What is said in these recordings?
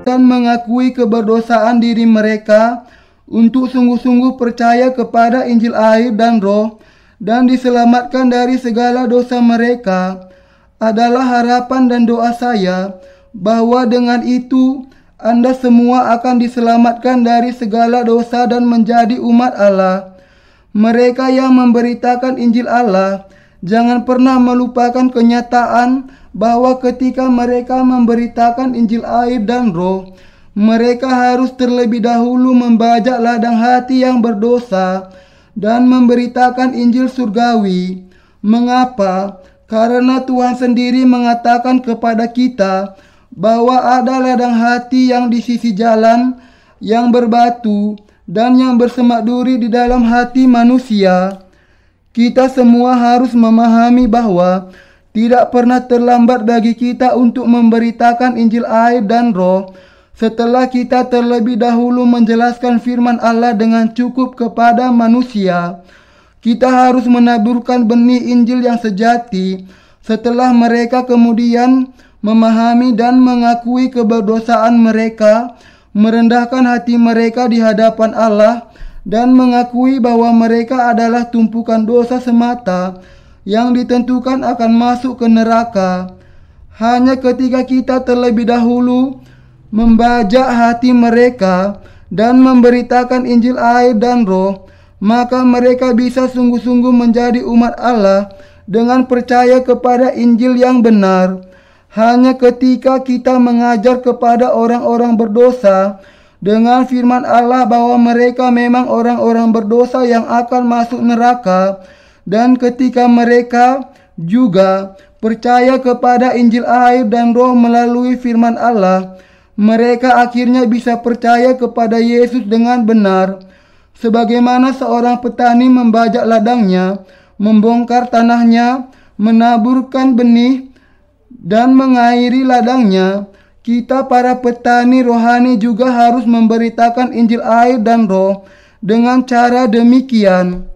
dan mengakui keberdosaan diri mereka untuk sungguh-sungguh percaya kepada Injil air dan Roh dan diselamatkan dari segala dosa mereka adalah harapan dan doa saya bahwa dengan itu Anda semua akan diselamatkan dari segala dosa dan menjadi umat Allah. Mereka yang memberitakan Injil Allah jangan pernah melupakan kenyataan bahwa ketika mereka memberitakan Injil air dan Roh, mereka harus terlebih dahulu membajak ladang hati yang berdosa dan memberitakan Injil surgawi. Mengapa? Karena Tuhan sendiri mengatakan kepada kita bahwa ada ladang hati yang di sisi jalan, yang berbatu, dan yang bersemak duri di dalam hati manusia. Kita semua harus memahami bahwa tidak pernah terlambat bagi kita untuk memberitakan Injil air dan Roh setelah kita terlebih dahulu menjelaskan firman Allah dengan cukup kepada manusia. Kita harus menaburkan benih Injil yang sejati setelah mereka kemudian memahami dan mengakui keberdosaan mereka, merendahkan hati mereka di hadapan Allah, dan mengakui bahwa mereka adalah tumpukan dosa semata yang ditentukan akan masuk ke neraka. Hanya ketika kita terlebih dahulu membajak hati mereka dan memberitakan Injil air dan Roh, maka mereka bisa sungguh-sungguh menjadi umat Allah dengan percaya kepada Injil yang benar. Hanya ketika kita mengajar kepada orang-orang berdosa dengan firman Allah bahwa mereka memang orang-orang berdosa yang akan masuk neraka, dan ketika mereka juga percaya kepada Injil air dan Roh melalui firman Allah, mereka akhirnya bisa percaya kepada Yesus dengan benar. Sebagaimana seorang petani membajak ladangnya, membongkar tanahnya, menaburkan benih, dan mengairi ladangnya, kita para petani rohani juga harus memberitakan Injil air dan Roh dengan cara demikian.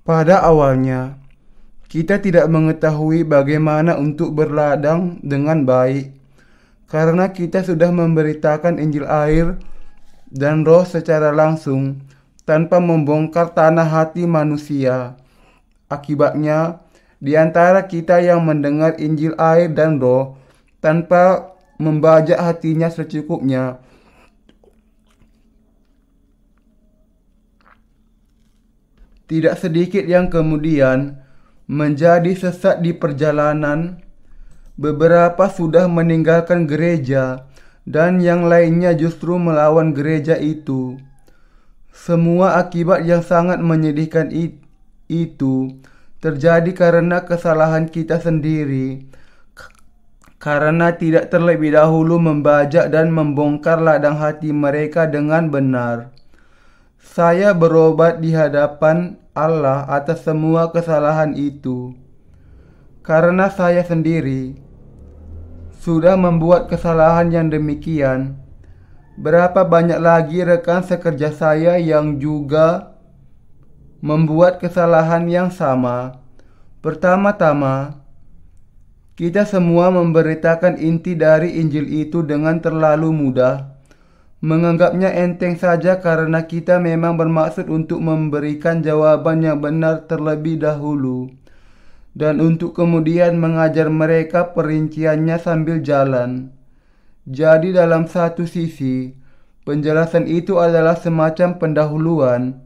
Pada awalnya, kita tidak mengetahui bagaimana untuk berladang dengan baik, karena kita sudah memberitakan Injil air dan Roh secara langsung, tanpa membongkar tanah hati manusia. Akibatnya, di antara kita yang mendengar Injil air dan Roh tanpa membajak hatinya secukupnya, tidak sedikit yang kemudian menjadi sesat di perjalanan. Beberapa sudah meninggalkan gereja, dan yang lainnya justru melawan gereja itu. Semua akibat yang sangat menyedihkan itu terjadi karena kesalahan kita sendiri, karena tidak terlebih dahulu membajak dan membongkar ladang hati mereka dengan benar. Saya berobat di hadapan Allah atas semua kesalahan itu, karena saya sendiri sudah membuat kesalahan yang demikian. Berapa banyak lagi rekan sekerja saya yang juga membuat kesalahan yang sama. Pertama-tama, kita semua memberitakan inti dari Injil itu dengan terlalu mudah, menganggapnya enteng saja karena kita memang bermaksud untuk memberikan jawaban yang benar terlebih dahulu, dan untuk kemudian mengajar mereka perinciannya sambil jalan. Jadi dalam satu sisi, penjelasan itu adalah semacam pendahuluan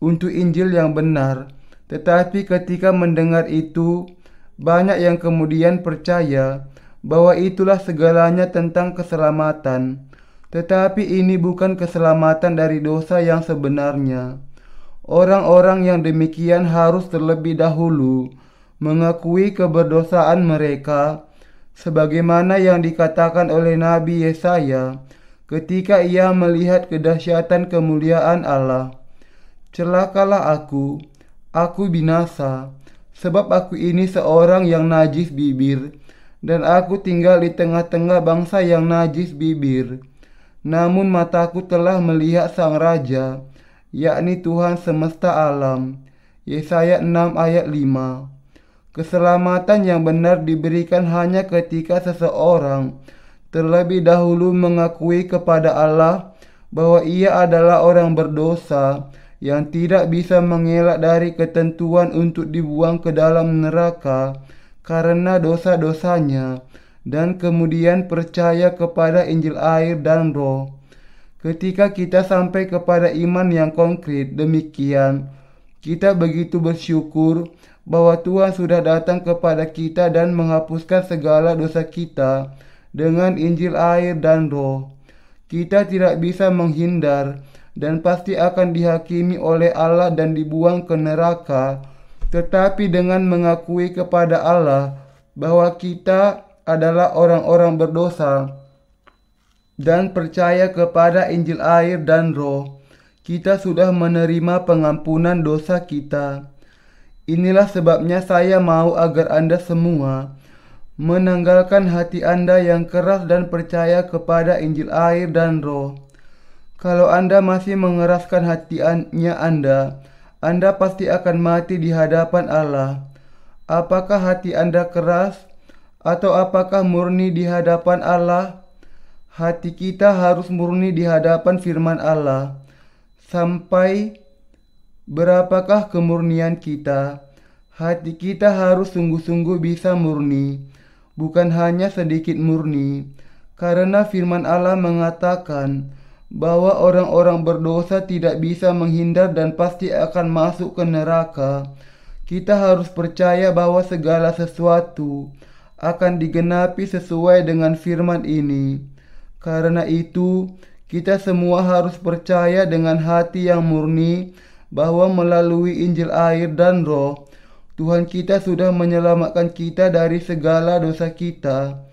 untuk Injil yang benar, tetapi ketika mendengar itu, banyak yang kemudian percaya bahwa itulah segalanya tentang keselamatan. Tetapi ini bukan keselamatan dari dosa yang sebenarnya. Orang-orang yang demikian harus terlebih dahulu mengakui keberdosaan mereka, sebagaimana yang dikatakan oleh Nabi Yesaya ketika ia melihat kedahsyatan kemuliaan Allah. Celakalah aku binasa, sebab aku ini seorang yang najis bibir, dan aku tinggal di tengah-tengah bangsa yang najis bibir. Namun mataku telah melihat Sang Raja, yakni Tuhan semesta alam. Yesaya 6 ayat 5. Keselamatan yang benar diberikan hanya ketika seseorang terlebih dahulu mengakui kepada Allah bahwa ia adalah orang berdosa yang tidak bisa mengelak dari ketentuan untuk dibuang ke dalam neraka karena dosa-dosanya, dan kemudian percaya kepada Injil air dan Roh. Ketika kita sampai kepada iman yang konkret demikian, kita begitu bersyukur bahwa Tuhan sudah datang kepada kita dan menghapuskan segala dosa kita dengan Injil air dan Roh. Kita tidak bisa menghindar dan pasti akan dihakimi oleh Allah dan dibuang ke neraka, tetapi dengan mengakui kepada Allah bahwa kita adalah orang-orang berdosa dan percaya kepada Injil air dan Roh, kita sudah menerima pengampunan dosa kita. Inilah sebabnya saya mau agar Anda semua menanggalkan hati Anda yang keras dan percaya kepada Injil air dan Roh. Kalau Anda masih mengeraskan hatinya Anda pasti akan mati di hadapan Allah. Apakah hati Anda keras atau apakah murni di hadapan Allah? Hati kita harus murni di hadapan firman Allah. Sampai berapakah kemurnian kita? Hati kita harus sungguh-sungguh bisa murni, bukan hanya sedikit murni, karena firman Allah mengatakan bahwa orang-orang berdosa tidak bisa menghindar dan pasti akan masuk ke neraka. Kita harus percaya bahwa segala sesuatu akan digenapi sesuai dengan firman ini. Karena itu, kita semua harus percaya dengan hati yang murni bahwa melalui Injil air dan Roh, Tuhan kita sudah menyelamatkan kita dari segala dosa kita.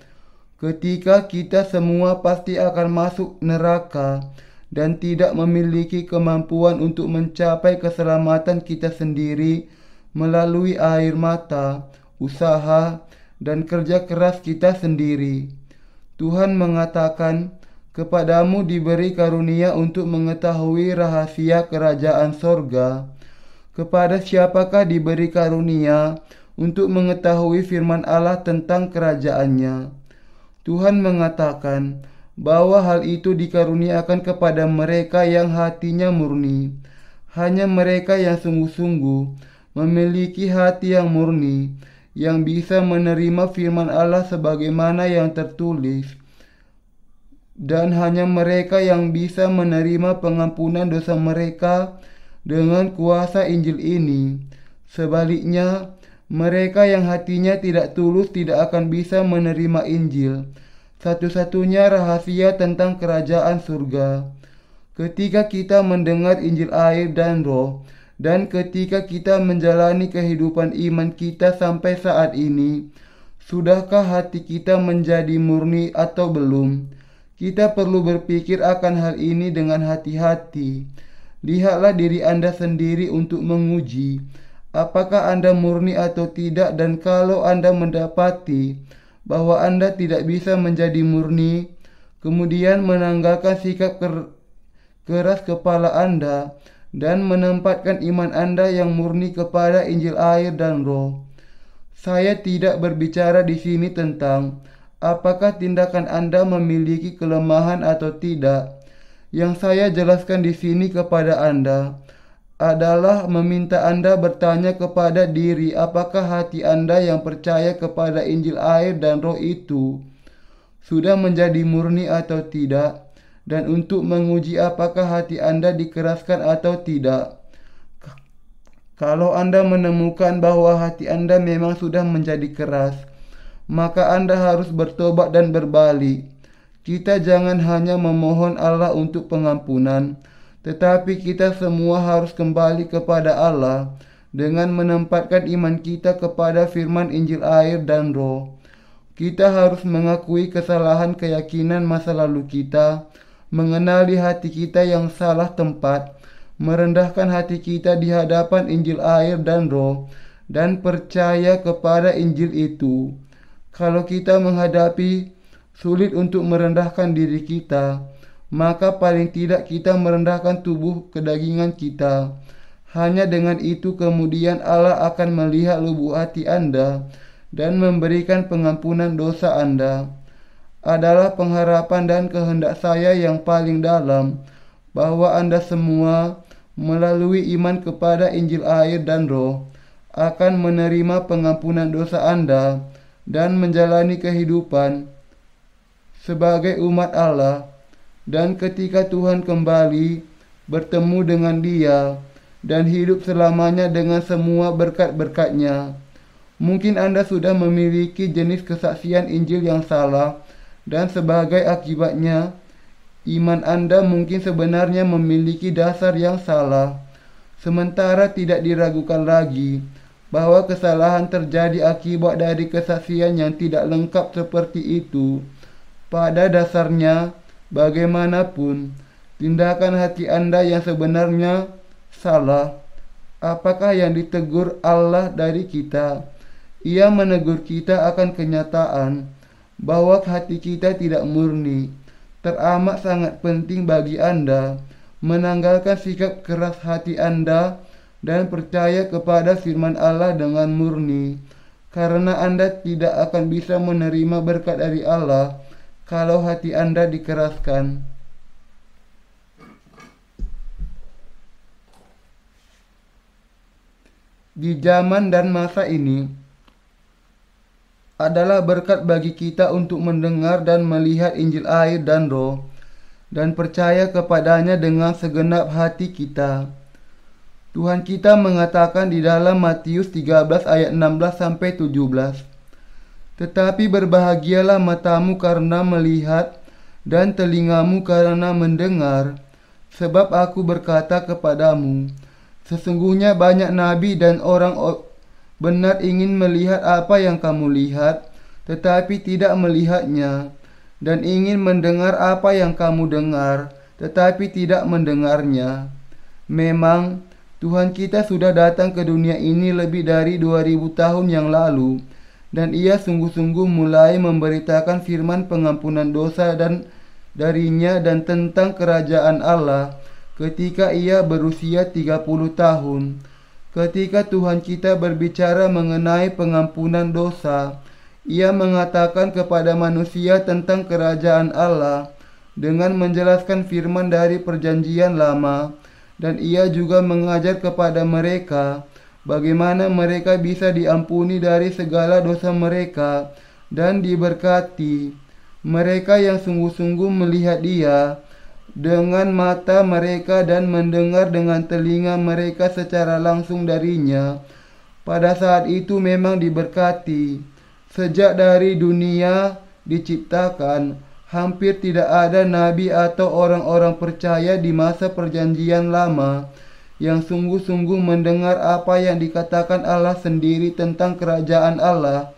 Ketika kita semua pasti akan masuk neraka dan tidak memiliki kemampuan untuk mencapai keselamatan kita sendiri melalui air mata, usaha, dan kerja keras kita sendiri. Tuhan mengatakan, "Kepadamu diberi karunia untuk mengetahui rahasia kerajaan sorga." Kepada siapakah diberi karunia untuk mengetahui firman Allah tentang kerajaannya? Tuhan mengatakan bahwa hal itu dikaruniakan kepada mereka yang hatinya murni. Hanya mereka yang sungguh-sungguh memiliki hati yang murni, yang bisa menerima firman Allah sebagaimana yang tertulis. Dan hanya mereka yang bisa menerima pengampunan dosa mereka dengan kuasa Injil ini. Sebaliknya, mereka yang hatinya tidak tulus tidak akan bisa menerima Injil, satu-satunya rahasia tentang kerajaan surga. Ketika kita mendengar Injil air dan Roh, dan ketika kita menjalani kehidupan iman kita sampai saat ini, sudahkah hati kita menjadi murni atau belum? Kita perlu berpikir akan hal ini dengan hati-hati. Lihatlah diri Anda sendiri untuk menguji apakah Anda murni atau tidak, dan kalau Anda mendapati bahwa Anda tidak bisa menjadi murni, kemudian menanggalkan sikap keras kepala Anda dan menempatkan iman Anda yang murni kepada Injil air dan Roh. Saya tidak berbicara di sini tentang apakah tindakan Anda memiliki kelemahan atau tidak. Yang saya jelaskan di sini kepada Anda adalah meminta Anda bertanya kepada diri apakah hati Anda yang percaya kepada Injil air dan Roh itu sudah menjadi murni atau tidak, dan untuk menguji apakah hati Anda dikeraskan atau tidak. Kalau Anda menemukan bahwa hati Anda memang sudah menjadi keras, maka Anda harus bertobat dan berbalik. Kita jangan hanya memohon Allah untuk pengampunan, tetapi kita semua harus kembali kepada Allah dengan menempatkan iman kita kepada firman Injil air dan Roh. Kita harus mengakui kesalahan keyakinan masa lalu kita, mengenali hati kita yang salah tempat, merendahkan hati kita di hadapan Injil air dan Roh, dan percaya kepada Injil itu. Kalau kita menghadapi sulit untuk merendahkan diri kita, maka paling tidak kita merendahkan tubuh kedagingan kita. Hanya dengan itu kemudian Allah akan melihat lubuk hati Anda dan memberikan pengampunan dosa Anda. Adalah pengharapan dan kehendak saya yang paling dalam bahwa Anda semua melalui iman kepada Injil air dan Roh akan menerima pengampunan dosa Anda dan menjalani kehidupan sebagai umat Allah. Dan ketika Tuhan kembali bertemu dengan Dia dan hidup selamanya dengan semua berkat-berkat-Nya. Mungkin Anda sudah memiliki jenis kesaksian Injil yang salah dan sebagai akibatnya iman Anda mungkin sebenarnya memiliki dasar yang salah. Sementara tidak diragukan lagi bahwa kesalahan terjadi akibat dari kesaksian yang tidak lengkap seperti itu. Pada dasarnya, bagaimanapun, tindakan hati Anda yang sebenarnya salah. Apakah yang ditegur Allah dari kita? Ia menegur kita akan kenyataan bahwa hati kita tidak murni. Teramat sangat penting bagi Anda menanggalkan sikap keras hati Anda dan percaya kepada firman Allah dengan murni, karena Anda tidak akan bisa menerima berkat dari Allah kalau hati Anda dikeraskan. Di zaman dan masa ini adalah berkat bagi kita untuk mendengar dan melihat Injil air dan Roh dan percaya kepadanya dengan segenap hati kita. Tuhan kita mengatakan di dalam Matius 13 ayat 16-17, "Tetapi berbahagialah matamu karena melihat dan telingamu karena mendengar, sebab aku berkata kepadamu, sesungguhnya banyak nabi dan orang benar ingin melihat apa yang kamu lihat, tetapi tidak melihatnya, dan ingin mendengar apa yang kamu dengar, tetapi tidak mendengarnya." Memang, Tuhan kita sudah datang ke dunia ini lebih dari 2000 tahun yang lalu, dan Ia sungguh-sungguh mulai memberitakan firman pengampunan dosa dan darinya dan tentang kerajaan Allah ketika Ia berusia 30 tahun. Ketika Tuhan kita berbicara mengenai pengampunan dosa, Ia mengatakan kepada manusia tentang kerajaan Allah dengan menjelaskan firman dari perjanjian lama, dan Ia juga mengajar kepada mereka bagaimana mereka bisa diampuni dari segala dosa mereka dan diberkati. Mereka yang sungguh-sungguh melihat Dia dengan mata mereka dan mendengar dengan telinga mereka secara langsung darinya, pada saat itu memang diberkati. Sejak dari dunia diciptakan, hampir tidak ada nabi atau orang-orang percaya di masa perjanjian lama yang sungguh-sungguh mendengar apa yang dikatakan Allah sendiri tentang kerajaan Allah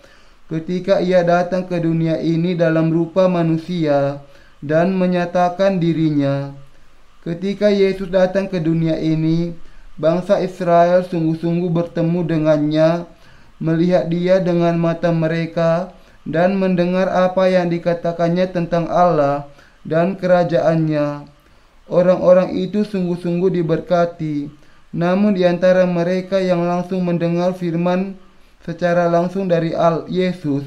ketika Ia datang ke dunia ini dalam rupa manusia dan menyatakan dirinya. Ketika Yesus datang ke dunia ini, bangsa Israel sungguh-sungguh bertemu dengannya, melihat Dia dengan mata mereka, dan mendengar apa yang dikatakannya tentang Allah dan kerajaannya. Orang-orang itu sungguh-sungguh diberkati. Namun di antara mereka yang langsung mendengar firman secara langsung dari Yesus,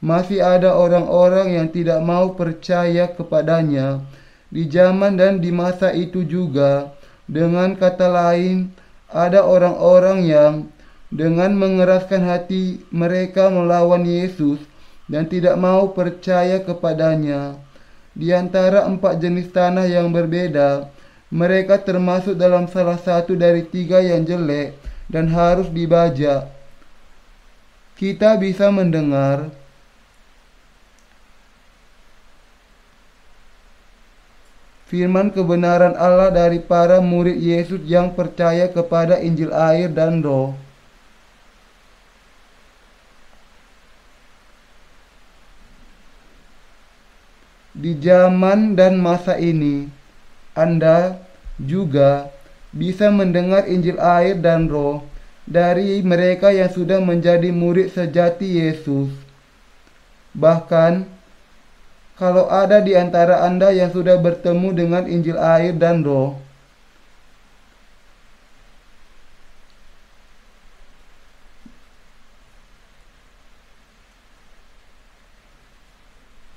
masih ada orang-orang yang tidak mau percaya kepadanya. Di zaman dan di masa itu juga, dengan kata lain, ada orang-orang yang dengan mengeraskan hati mereka melawan Yesus dan tidak mau percaya kepadanya. Di antara 4 jenis tanah yang berbeda, mereka termasuk dalam salah satu dari 3 yang jelek dan harus dibajak. Kita bisa mendengar firman kebenaran Allah dari para murid Yesus yang percaya kepada Injil air dan Roh. Di zaman dan masa ini, Anda juga bisa mendengar Injil air dan Roh dari mereka yang sudah menjadi murid sejati Yesus. Bahkan, kalau ada di antara Anda yang sudah bertemu dengan Injil air dan Roh,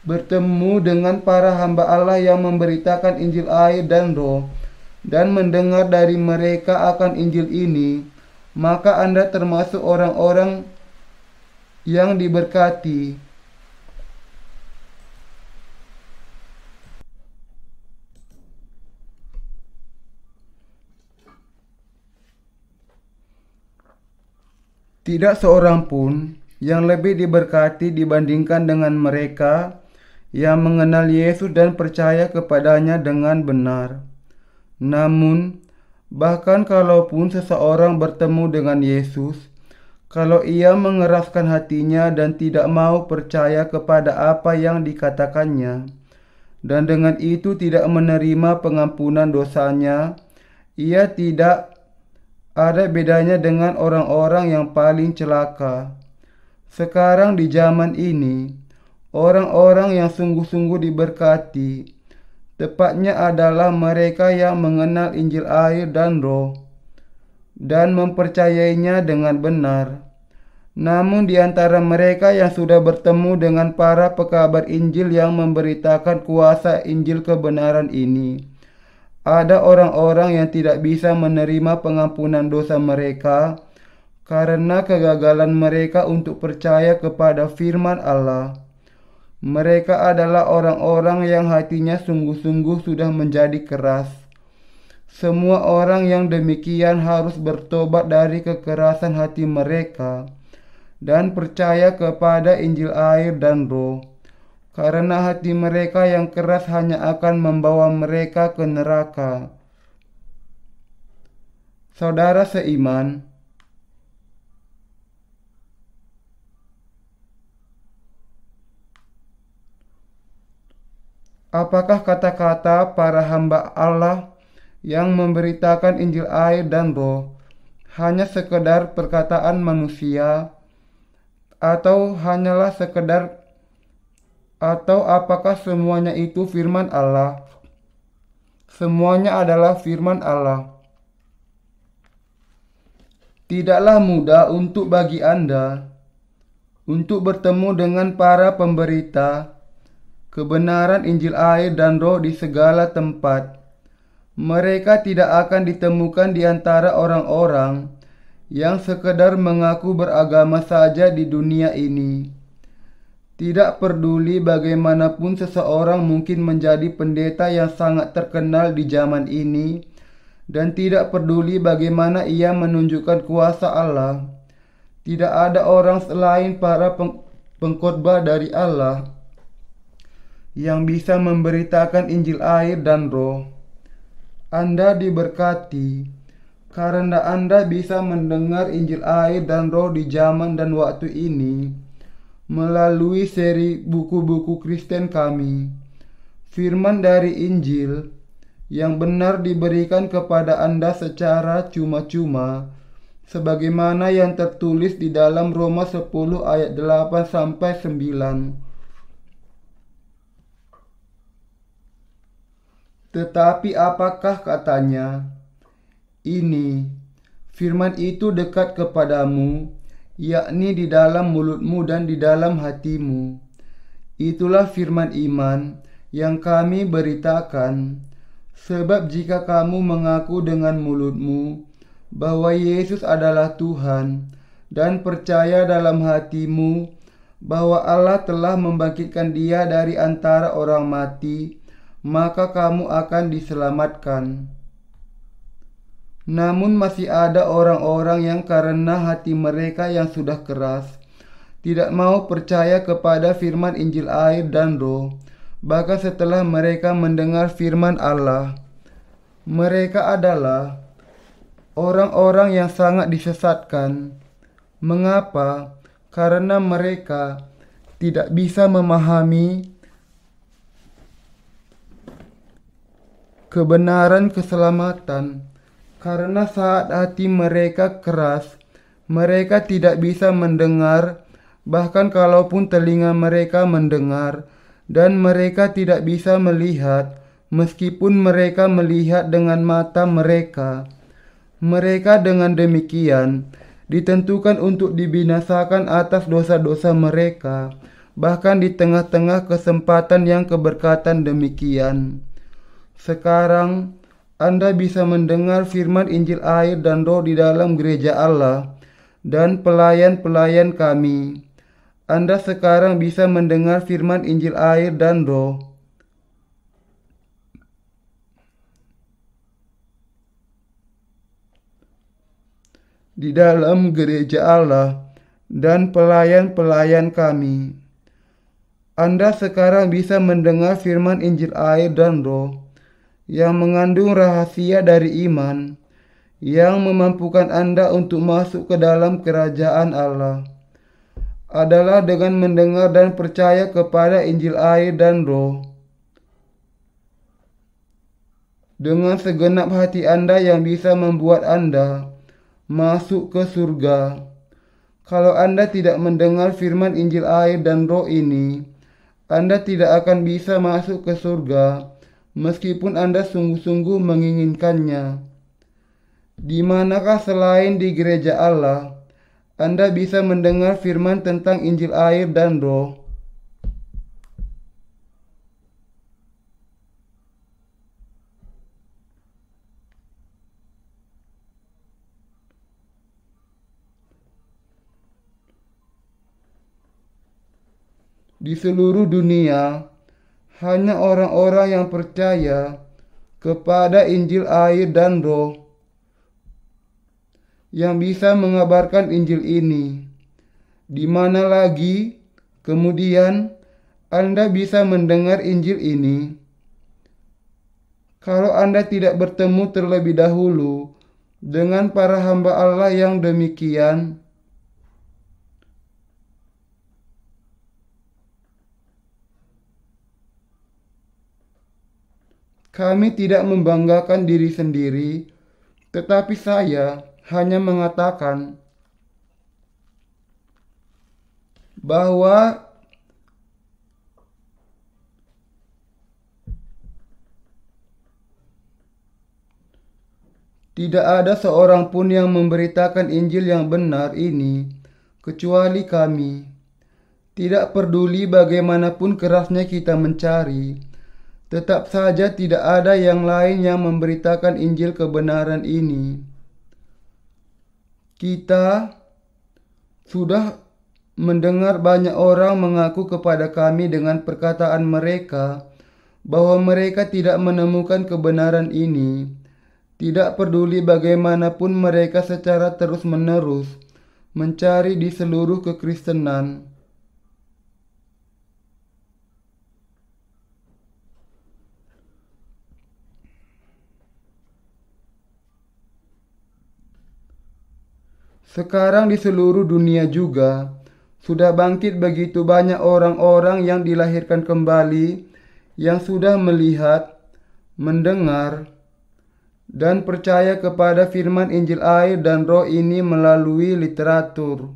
bertemu dengan para hamba Allah yang memberitakan Injil air dan Roh, dan mendengar dari mereka akan Injil ini, maka Anda termasuk orang-orang yang diberkati. Tidak seorang pun yang lebih diberkati dibandingkan dengan mereka yang mengenal Yesus dan percaya kepadanya dengan benar. Namun, bahkan kalaupun seseorang bertemu dengan Yesus, kalau ia mengeraskan hatinya dan tidak mau percaya kepada apa yang dikatakannya, dan dengan itu tidak menerima pengampunan dosanya, ia tidak ada bedanya dengan orang-orang yang paling celaka. Sekarang di zaman ini, orang-orang yang sungguh-sungguh diberkati, tepatnya adalah mereka yang mengenal Injil air dan Roh, dan mempercayainya dengan benar. Namun di antara mereka yang sudah bertemu dengan para pekabar Injil yang memberitakan kuasa Injil kebenaran ini, ada orang-orang yang tidak bisa menerima pengampunan dosa mereka karena kegagalan mereka untuk percaya kepada firman Allah. Mereka adalah orang-orang yang hatinya sungguh-sungguh sudah menjadi keras. Semua orang yang demikian harus bertobat dari kekerasan hati mereka dan percaya kepada Injil air dan Roh. Karena hati mereka yang keras hanya akan membawa mereka ke neraka. Saudara seiman, apakah kata-kata para hamba Allah yang memberitakan Injil air dan Roh hanya sekedar perkataan manusia, atau apakah semuanya itu firman Allah? Semuanya adalah firman Allah. Tidaklah mudah bagi Anda untuk bertemu dengan para pemberita kebenaran Injil air dan Roh di segala tempat. Mereka tidak akan ditemukan di antara orang-orang yang sekedar mengaku beragama saja di dunia ini. Tidak peduli bagaimanapun seseorang mungkin menjadi pendeta yang sangat terkenal di zaman ini, dan tidak peduli bagaimana ia menunjukkan kuasa Allah. Tidak ada orang selain para pengkhotbah dari Allah yang bisa memberitakan Injil air dan Roh. Anda diberkati karena Anda bisa mendengar Injil air dan Roh di zaman dan waktu ini melalui seri buku-buku Kristen kami. Firman dari Injil yang benar diberikan kepada Anda secara cuma-cuma, sebagaimana yang tertulis di dalam Roma 10 ayat 8 sampai 9. Tetapi apakah katanya? Ini, firman itu dekat kepadamu, yakni di dalam mulutmu dan di dalam hatimu. Itulah firman iman yang kami beritakan. Sebab jika kamu mengaku dengan mulutmu bahwa Yesus adalah Tuhan, dan percaya dalam hatimu bahwa Allah telah membangkitkan Dia dari antara orang mati, maka kamu akan diselamatkan. Namun masih ada orang-orang yang karena hati mereka yang sudah keras, tidak mau percaya kepada firman Injil air dan Roh, bahkan setelah mereka mendengar firman Allah. Mereka adalah orang-orang yang sangat disesatkan. Mengapa? Karena mereka tidak bisa memahami kebenaran keselamatan. Karena saat hati mereka keras, mereka tidak bisa mendengar, bahkan kalaupun telinga mereka mendengar, dan mereka tidak bisa melihat, meskipun mereka melihat dengan mata mereka. Mereka dengan demikian ditentukan untuk dibinasakan atas dosa-dosa mereka, bahkan di tengah-tengah kesempatan yang keberkatan demikian. Sekarang Anda bisa mendengar firman Injil air dan roh di dalam gereja Allah dan pelayan-pelayan kami. Anda sekarang bisa mendengar firman Injil air dan roh di dalam gereja Allah dan pelayan-pelayan kami. Anda sekarang bisa mendengar firman Injil air dan roh yang mengandung rahasia dari iman, yang memampukan Anda untuk masuk ke dalam kerajaan Allah. Adalah dengan mendengar dan percaya kepada Injil air dan roh. Dengan segenap hati Anda yang bisa membuat Anda masuk ke surga. Kalau Anda tidak mendengar firman Injil air dan roh ini, Anda tidak akan bisa masuk ke surga meskipun Anda sungguh-sungguh menginginkannya. Di manakah selain di gereja Allah, Anda bisa mendengar firman tentang Injil air dan roh? Di seluruh dunia, hanya orang-orang yang percaya kepada Injil air dan roh yang bisa mengabarkan Injil ini. Di mana lagi kemudian Anda bisa mendengar Injil ini? Kalau Anda tidak bertemu terlebih dahulu dengan para hamba Allah yang demikian, kami tidak membanggakan diri sendiri, tetapi saya hanya mengatakan bahwa tidak ada seorang pun yang memberitakan Injil yang benar ini kecuali kami. Tidak peduli bagaimanapun kerasnya kita mencari, tetap saja tidak ada yang lain yang memberitakan Injil kebenaran ini. Kita sudah mendengar banyak orang mengaku kepada kami dengan perkataan mereka bahwa mereka tidak menemukan kebenaran ini. Tidak peduli bagaimanapun mereka secara terus-menerus mencari di seluruh kekristenan. Sekarang di seluruh dunia juga sudah bangkit begitu banyak orang-orang yang dilahirkan kembali, yang sudah melihat, mendengar, dan percaya kepada firman Injil air dan roh ini melalui literatur.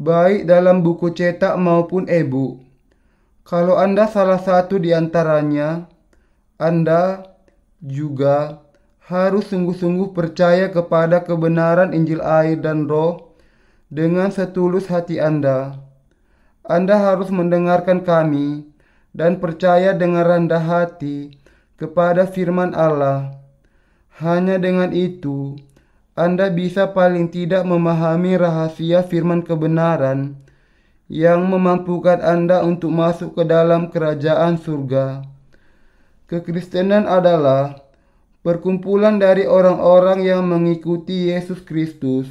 Baik dalam buku cetak maupun e-book. Kalau Anda salah satu di antaranya, Anda juga harus sungguh-sungguh percaya kepada kebenaran Injil air dan roh dengan setulus hati Anda. Anda harus mendengarkan kami dan percaya dengan rendah hati kepada firman Allah. Hanya dengan itu, Anda bisa paling tidak memahami rahasia firman kebenaran yang memampukan Anda untuk masuk ke dalam kerajaan surga. Kekristenan adalah perkumpulan dari orang-orang yang mengikuti Yesus Kristus.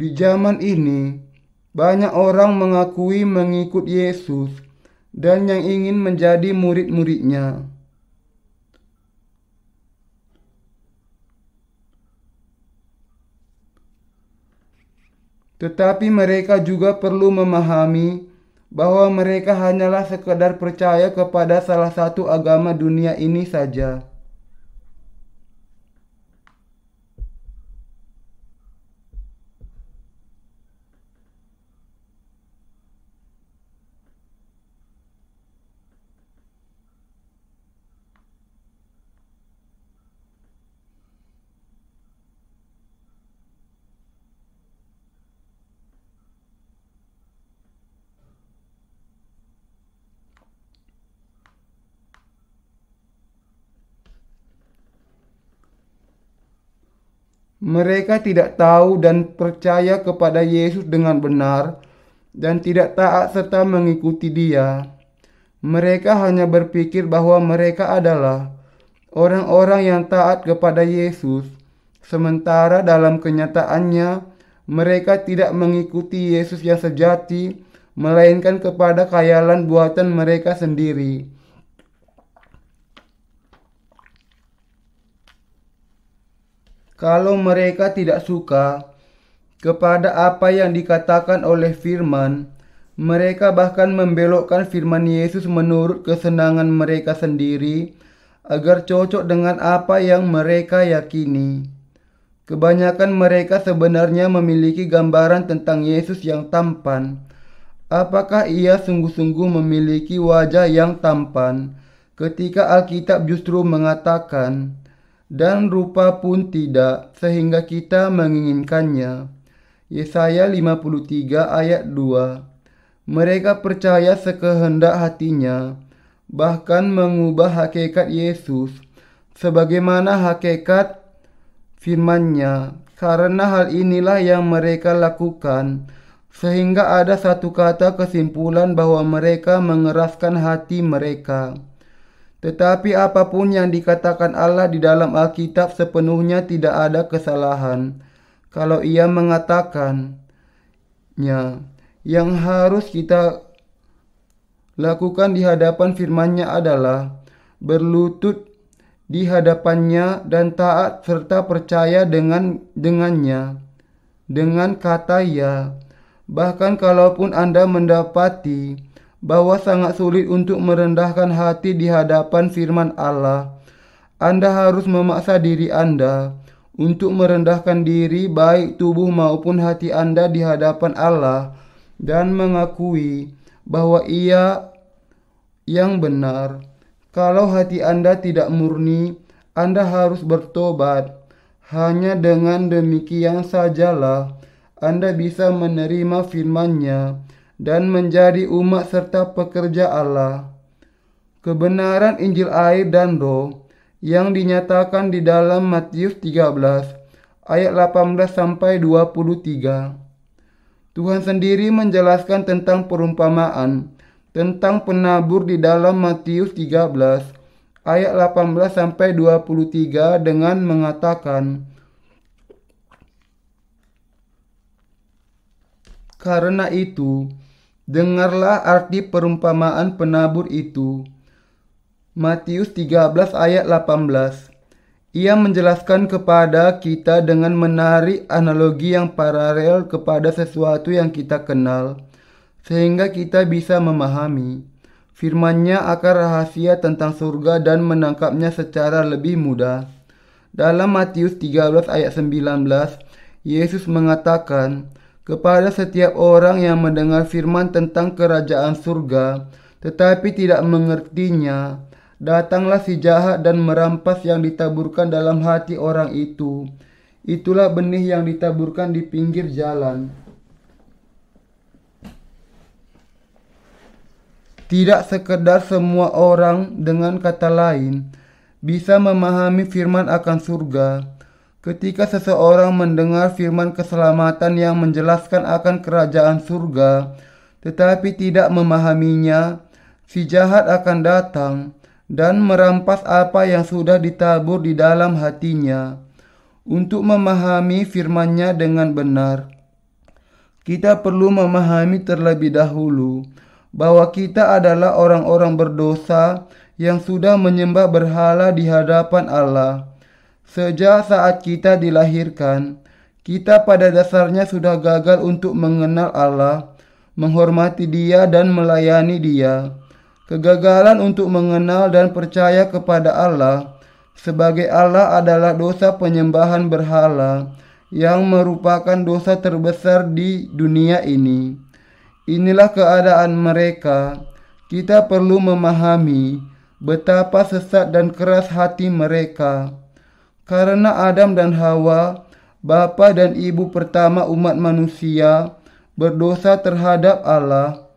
Di zaman ini, Banyak orang mengakui mengikut Yesus dan yang ingin menjadi murid-muridnya. Tetapi mereka juga perlu memahami bahwa mereka hanyalah sekadar percaya kepada salah satu agama dunia ini saja. Mereka tidak tahu dan percaya kepada Yesus dengan benar dan tidak taat serta mengikuti Dia. Mereka hanya berpikir bahwa mereka adalah orang-orang yang taat kepada Yesus, sementara dalam kenyataannya mereka tidak mengikuti Yesus yang sejati, melainkan kepada khayalan buatan mereka sendiri. Kalau mereka tidak suka kepada apa yang dikatakan oleh firman, mereka bahkan membelokkan firman Yesus menurut kesenangan mereka sendiri agar cocok dengan apa yang mereka yakini. Kebanyakan mereka sebenarnya memiliki gambaran tentang Yesus yang tampan. Apakah ia sungguh-sungguh memiliki wajah yang tampan ketika Alkitab justru mengatakan, dan rupa pun tidak, sehingga kita menginginkannya. Yesaya 53 ayat 2. Mereka percaya sekehendak hatinya, bahkan mengubah hakikat Yesus, sebagaimana hakikat firman-Nya. Karena hal inilah yang mereka lakukan, sehingga ada satu kata kesimpulan bahwa mereka mengeraskan hati mereka. Tetapi apapun yang dikatakan Allah di dalam Alkitab sepenuhnya tidak ada kesalahan. Kalau ia mengatakannya, yang harus kita lakukan di hadapan firman-Nya adalah berlutut di hadapannya dan taat serta percaya dengannya, dengan kata ya. Bahkan kalaupun Anda mendapati bahwa sangat sulit untuk merendahkan hati di hadapan firman Allah, Anda harus memaksa diri Anda untuk merendahkan diri baik tubuh maupun hati Anda di hadapan Allah dan mengakui bahwa Ia yang benar. Kalau hati Anda tidak murni, Anda harus bertobat. Hanya dengan demikian sajalah Anda bisa menerima firman-Nya dan menjadi umat serta pekerja Allah. Kebenaran Injil air dan roh yang dinyatakan di dalam Matius 13 ayat 18 sampai 23. Tuhan sendiri menjelaskan tentang perumpamaan tentang penabur di dalam Matius 13 ayat 18 sampai 23 dengan mengatakan, karena itu, dengarlah arti perumpamaan penabur itu. Matius 13 ayat 18. Ia menjelaskan kepada kita dengan menarik analogi yang paralel kepada sesuatu yang kita kenal, sehingga kita bisa memahami. Firman-Nya akan rahasia tentang surga dan menangkapnya secara lebih mudah. Dalam Matius 13 ayat 19, Yesus mengatakan, kepada setiap orang yang mendengar firman tentang kerajaan surga, tetapi tidak mengertinya, datanglah si jahat dan merampas yang ditaburkan dalam hati orang itu. Itulah benih yang ditaburkan di pinggir jalan. Tidak sekedar semua orang, dengan kata lain, bisa memahami firman akan surga. Ketika seseorang mendengar firman keselamatan yang menjelaskan akan kerajaan surga, tetapi tidak memahaminya, si jahat akan datang dan merampas apa yang sudah ditabur di dalam hatinya. Untuk memahami firman-Nya dengan benar, kita perlu memahami terlebih dahulu bahwa kita adalah orang-orang berdosa yang sudah menyembah berhala di hadapan Allah. Sejak saat kita dilahirkan, kita pada dasarnya sudah gagal untuk mengenal Allah, menghormati Dia dan melayani Dia. Kegagalan untuk mengenal dan percaya kepada Allah sebagai Allah adalah dosa penyembahan berhala yang merupakan dosa terbesar di dunia ini. Inilah keadaan mereka. Kita perlu memahami betapa sesat dan keras hati mereka. Karena Adam dan Hawa, bapa dan ibu pertama umat manusia, berdosa terhadap Allah.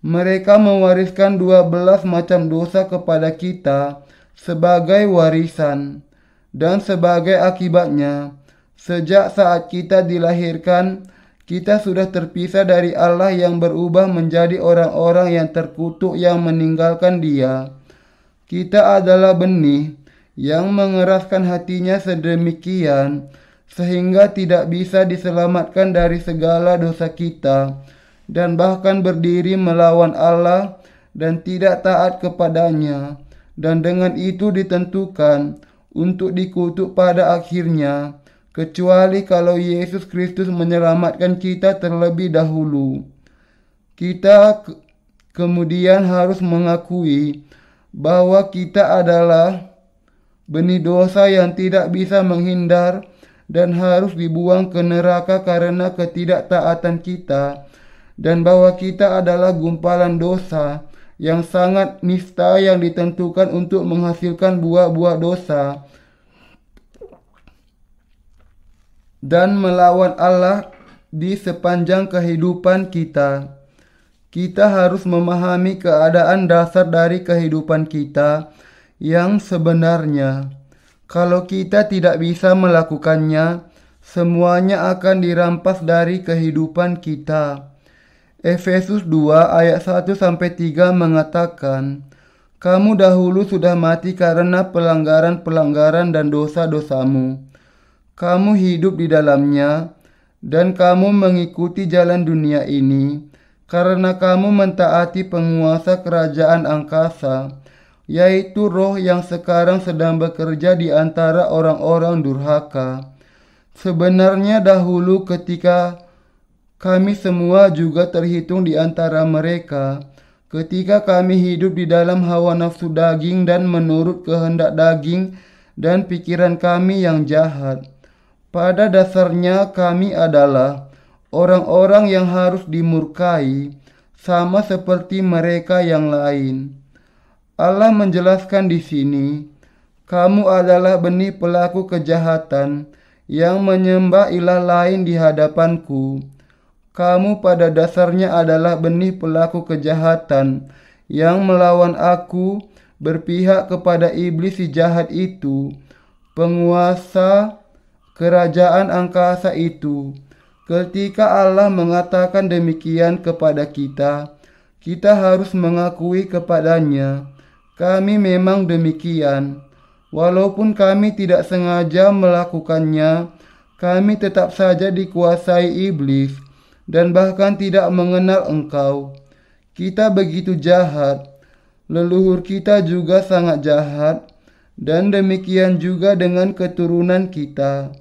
Mereka mewariskan 12 macam dosa kepada kita sebagai warisan. Dan sebagai akibatnya, sejak saat kita dilahirkan, kita sudah terpisah dari Allah yang berubah menjadi orang-orang yang terkutuk yang meninggalkan Dia. Kita adalah benih yang mengeraskan hatinya sedemikian sehingga tidak bisa diselamatkan dari segala dosa kita dan bahkan berdiri melawan Allah dan tidak taat kepadanya, dan dengan itu ditentukan untuk dikutuk pada akhirnya, kecuali kalau Yesus Kristus menyelamatkan kita terlebih dahulu. Kita kemudian harus mengakui bahwa kita adalah benih dosa yang tidak bisa menghindar dan harus dibuang ke neraka karena ketidaktaatan kita, dan bahwa kita adalah gumpalan dosa yang sangat nista yang ditentukan untuk menghasilkan buah-buah dosa dan melawan Allah di sepanjang kehidupan kita. Kita harus memahami keadaan dasar dari kehidupan kita yang sebenarnya. Kalau kita tidak bisa melakukannya, semuanya akan dirampas dari kehidupan kita. Efesus 2 ayat 1-3 mengatakan, "Kamu dahulu sudah mati karena pelanggaran-pelanggaran dan dosa-dosamu. Kamu hidup di dalamnya, dan kamu mengikuti jalan dunia ini, karena kamu mentaati penguasa kerajaan angkasa, yaitu roh yang sekarang sedang bekerja di antara orang-orang durhaka. Sebenarnya dahulu ketika kami semua juga terhitung di antara mereka, ketika kami hidup di dalam hawa nafsu daging dan menurut kehendak daging dan pikiran kami yang jahat. Pada dasarnya kami adalah orang-orang yang harus dimurkai, sama seperti mereka yang lain." Allah menjelaskan di sini, "Kamu adalah benih pelaku kejahatan yang menyembah ilah lain di hadapanku." Kamu pada dasarnya adalah benih pelaku kejahatan yang melawan aku, berpihak kepada iblis si jahat itu, penguasa kerajaan angkasa itu. Ketika Allah mengatakan demikian kepada kita, kita harus mengakui kepadanya, kami memang demikian. Walaupun kami tidak sengaja melakukannya, kami tetap saja dikuasai iblis dan bahkan tidak mengenal Engkau. Kita begitu jahat, leluhur kita juga sangat jahat, dan demikian juga dengan keturunan kita.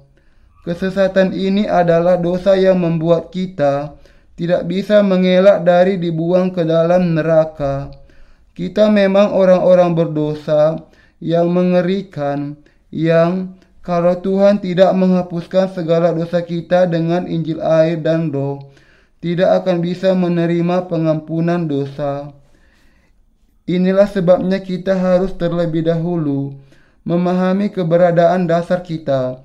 Kesesatan ini adalah dosa yang membuat kita tidak bisa mengelak dari dibuang ke dalam neraka. Kita memang orang-orang berdosa yang mengerikan, yang kalau Tuhan tidak menghapuskan segala dosa kita dengan Injil air dan Roh, tidak akan bisa menerima pengampunan dosa. Inilah sebabnya kita harus terlebih dahulu memahami keberadaan dasar kita.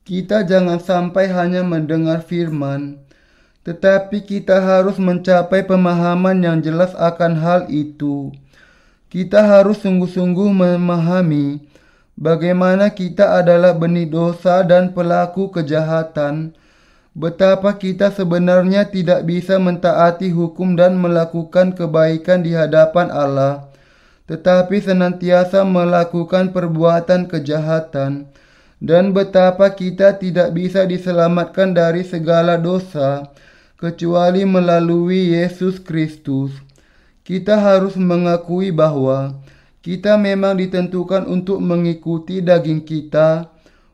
Kita jangan sampai hanya mendengar firman, tetapi kita harus mencapai pemahaman yang jelas akan hal itu. Kita harus sungguh-sungguh memahami bagaimana kita adalah benih dosa dan pelaku kejahatan, betapa kita sebenarnya tidak bisa mentaati hukum dan melakukan kebaikan di hadapan Allah, tetapi senantiasa melakukan perbuatan kejahatan, dan betapa kita tidak bisa diselamatkan dari segala dosa kecuali melalui Yesus Kristus. Kita harus mengakui bahwa kita memang ditentukan untuk mengikuti daging kita,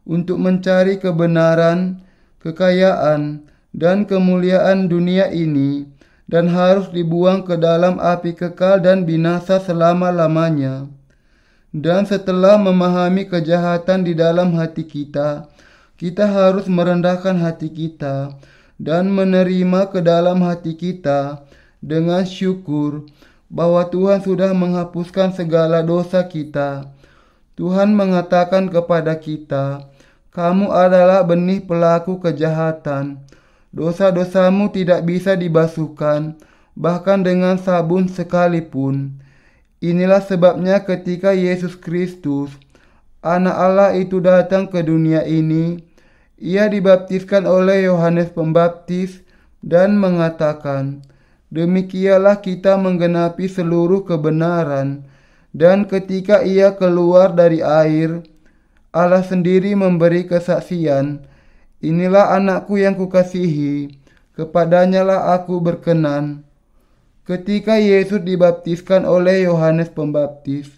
untuk mencari kebenaran, kekayaan, dan kemuliaan dunia ini, dan harus dibuang ke dalam api kekal dan binasa selama-lamanya. Dan setelah memahami kejahatan di dalam hati kita, kita harus merendahkan hati kita dan menerima ke dalam hati kita dengan syukur bahwa Tuhan sudah menghapuskan segala dosa kita. Tuhan mengatakan kepada kita, "Kamu adalah benih pelaku kejahatan. Dosa-dosamu tidak bisa dibasuhkan, bahkan dengan sabun sekalipun." Inilah sebabnya ketika Yesus Kristus, Anak Allah itu datang ke dunia ini, Ia dibaptiskan oleh Yohanes Pembaptis dan mengatakan, "Demikianlah kita menggenapi seluruh kebenaran." Dan ketika Ia keluar dari air, Allah sendiri memberi kesaksian, "Inilah anakku yang kukasihi, kepadanyalah aku berkenan." Ketika Yesus dibaptiskan oleh Yohanes Pembaptis,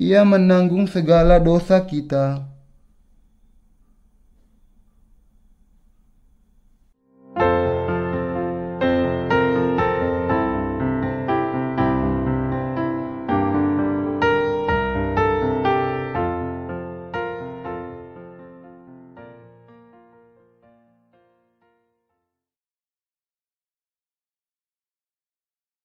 Ia menanggung segala dosa kita.